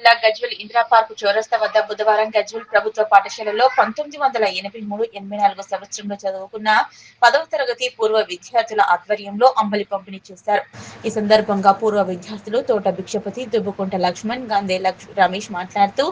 జిల్లా గజ్వేల్ ఇందిరా పార్క్ చౌరస్తా వద్ద బుధవారం గజ్వేల్ ప్రభుత్వ పాఠశాలలో 1983-84 సంవత్సరంలో చదువుకున్న 10వ తరగతి పూర్వ విద్యార్థుల ఆధ్వర్యంలో అంబలి పంపిణీ చేశారు. ఈ సందర్భంగా పూర్వ విద్యార్థులు తోట భిక్షపతి, దుబ్బుకుంట లక్ష్మణ్, గందే రమేష్ మాట్లాడుతూ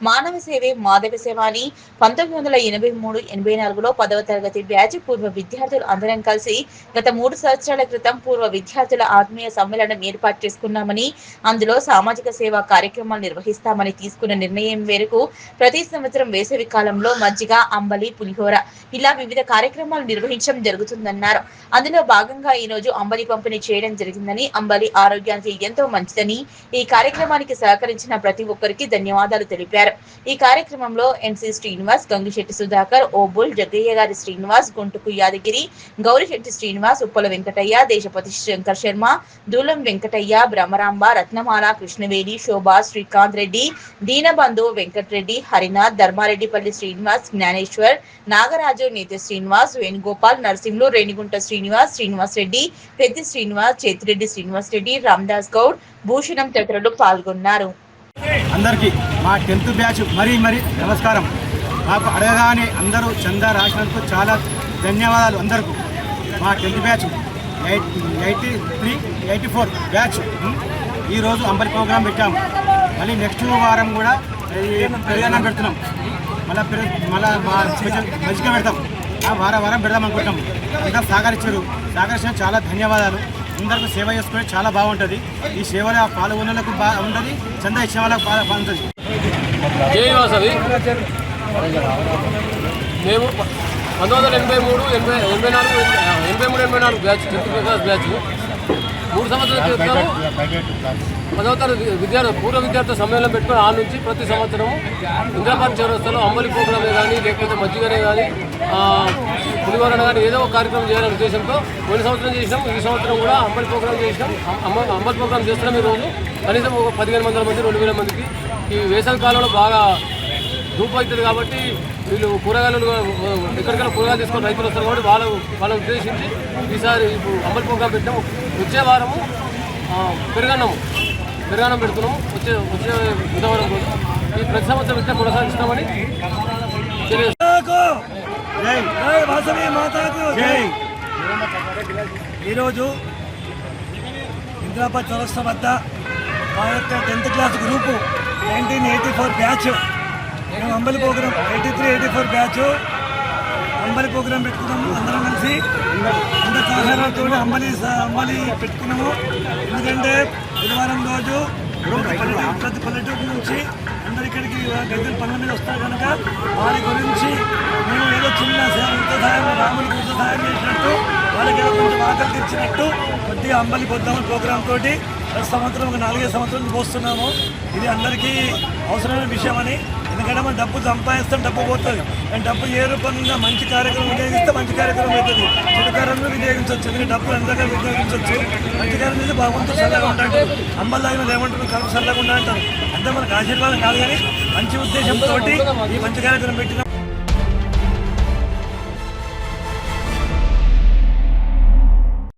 మానవ సేవే మాధవ సేవ అని 1983-84లో 10వ తరగతి బ్యాచ్ పూర్వ విద్యార్థులు అందరం కలిసి గత 3 సంవత్సరాల క్రితం పూర్వ విద్యార్థుల ఆత్మీయ సమ్మేళనం ఏర్పాటు చేసుకున్నామని, అందులో సామాజిక సేవా కార్యక్రమాలు నిర్వహిస్తామని తీసుకున్న నిర్ణయం మేరకు ప్రతి సంవత్సరం వేసవి కాలంలో మజ్జిగ, అంబలి, పులిహోర ఇలా వివిధ కార్యక్రమాలు నిర్వహించడం జరుగుతుందన్నారు. అందులో భాగంగా ఈ రోజు అంబలి పంపిణీ చేయడం జరిగిందని, అంబలి ఆరోగ్యానికి ఎంతో మంచిదని, ఈ కార్యక్రమానికి సహకరించిన ప్రతి ఒక్కరికి ధన్యవాదాలు తెలిపారు. ఈ కార్యక్రమంలో ఎన్సీ శ్రీనివాస్, గంగిశెట్టి సుధాకర్, ఓబుల్, జగ్గయ్య గారి శ్రీనివాస్, గుంటుకు యాదగిరి, గౌరిశెట్టి శ్రీనివాస్, ఉప్పల వెంకటయ్య, దేశపతి శంకర్ శర్మ, దూలం వెంకటయ్య, బ్రహ్మరాంబ, రత్నమాల, కృష్ణవేణి, శోభా, శ్రీకాంత్ రెడ్డి, దీనబంధు, వెంకటరెడ్డి, హరినాథ్, ధర్మారెడ్డిపల్లి శ్రీనివాస్, జ్ఞానేశ్వర్, నాగరాజు, నీతి శ్రీనివాస్, వేణుగోపాల్, నరసింహులు, రేణిగుంట శ్రీనివాస్ రెడ్డి, పెద్ది శ్రీనివాస్, చేతిరెడ్డి శ్రీనివాస్ రెడ్డి, రామదాస్ గౌడ్, భూషణం తదితరులు పాల్గొన్నారు. అందరికీ మా 10th బ్యాచ్ మరీ నమస్కారం. మాకు అడగగానే అందరూ చందా రాసినందుకు చాలా ధన్యవాదాలు అందరికీ. మా 10th బ్యాచ్ 83-84 బ్యాచ్ ఈరోజు అంబలి ప్రోగ్రాం పెట్టాము. మళ్ళీ నెక్స్ట్ వారం కూడా పెరుగన్నం పెడుతున్నాం. మళ్ళీ మా స్పెషల్ మజ్జిగ పెడతాం. వారం పెడదాం అనుకుంటాం. అంతా సహకరించారు చాలా ధన్యవాదాలు. అందరికీ సేవ చేసుకునే చాలా బాగుంటుంది. ఈ సేవలో పాల్గొనేలకు బాగుంటుంది, చందా ఇచ్చే వాళ్ళకి బాగుంటుంది. మేము 1983-84 బ్యాచ్ 10th క్లాస్ బ్యాచ్ 3 సంవత్సరాల క్రితం 10వ తరగతి పూర్వ విద్యార్థుల సమ్మేళనం పెట్టుకుని ఆ నుంచి ప్రతి సంవత్సరం ఇందిరా పార్క్ చౌరస్తాలో అంబలి ప్రోగ్రామే కానీ, లేకపోతే మజ్జిగనే కానీ, పులిహోరనే కానీ ఏదో ఒక కార్యక్రమం చేయాలనే ఉద్దేశంతో పోయిన సంవత్సరం చేసినాం. ఈ సంవత్సరం కూడా అంబలి ప్రోగ్రాం చేసినాం. అంబలి ప్రోగ్రాం చేస్తున్నాం. ఈరోజు కనీసం ఒక 1500 మంది 2000 మందికి ఈ వేసవి కాలంలో బాగా ధూపు అవుతుంది కాబట్టి వీళ్ళు కూరగాయలు ఎక్కడికైనా కూరగాయలు తీసుకొని రైతులు వస్తారు కాబట్టి వాళ్ళని ఉద్దేశించి ఈసారి ఇప్పుడు అంబలి ప్రోగ్రాం పెట్టాము. వచ్చే వారము పెరుగన్నం పెడుతున్నాము. వచ్చే బుధవారం రోజు ఈ ప్రతి సంవత్సరం ఇట్లా కొనసాగిస్తామని ఈరోజు ఇందిరా పార్క్ చౌరస్తా వద్ద మా యొక్క 10th క్లాస్ గ్రూపు 1984 బ్యాచ్ మేము అంబలి ప్రోగ్రాం 83-84 బ్యాచ్ అంబలి ప్రోగ్రాం పెట్టుకున్నాము. అందరం కలిసి అందరి సహకారాలతో అంబలి పెట్టుకున్నాము. ఎందుకంటే బుధవారం రోజు ప్రతి పల్లెటూరు నుంచి అందరు ఇక్కడికి గద్దెల పనుల మీద వస్తారు కనుక వారి గురించి మేము ఏదో చిన్న సహాయం రాముడికి సహాయం చేసినట్టు, వాళ్ళకి ఏదో కొంచెం ఆకలి తెచ్చినట్టు కొద్దిగా అంబలి పొద్దామని ప్రోగ్రాం తోటి ప్రతి సంవత్సరం ఒక 4-5 సంవత్సరాలు పోస్తున్నాము. ఇది అందరికీ అవసరమైన విషయం అని. ఎందుకంటే మనం డబ్బు సంపాదిస్తాం, డబ్బు పోతుంది. కానీ డబ్బు ఏ రూపంగా మంచి కార్యక్రమం వినియోగిస్తే మంచి కార్యక్రమం అవుతుంది. చెడు కార్యక్రమం వినియోగించవచ్చు. ఎందుకంటే డబ్బులు అందరికీ వినియోగించవచ్చు. మంచి కార్యం చేస్తే భగవంతుడు చల్లగా ఉంటాడు. అంబలి తాగిన ఏమంటారు, కడుపు చల్లగా ఉంటా అంటారు. అంటే మనకు ఆశీర్వాదం కాదు, కానీ మంచి ఉద్దేశంతో ఈ మంచి కార్యక్రమం పెట్టిన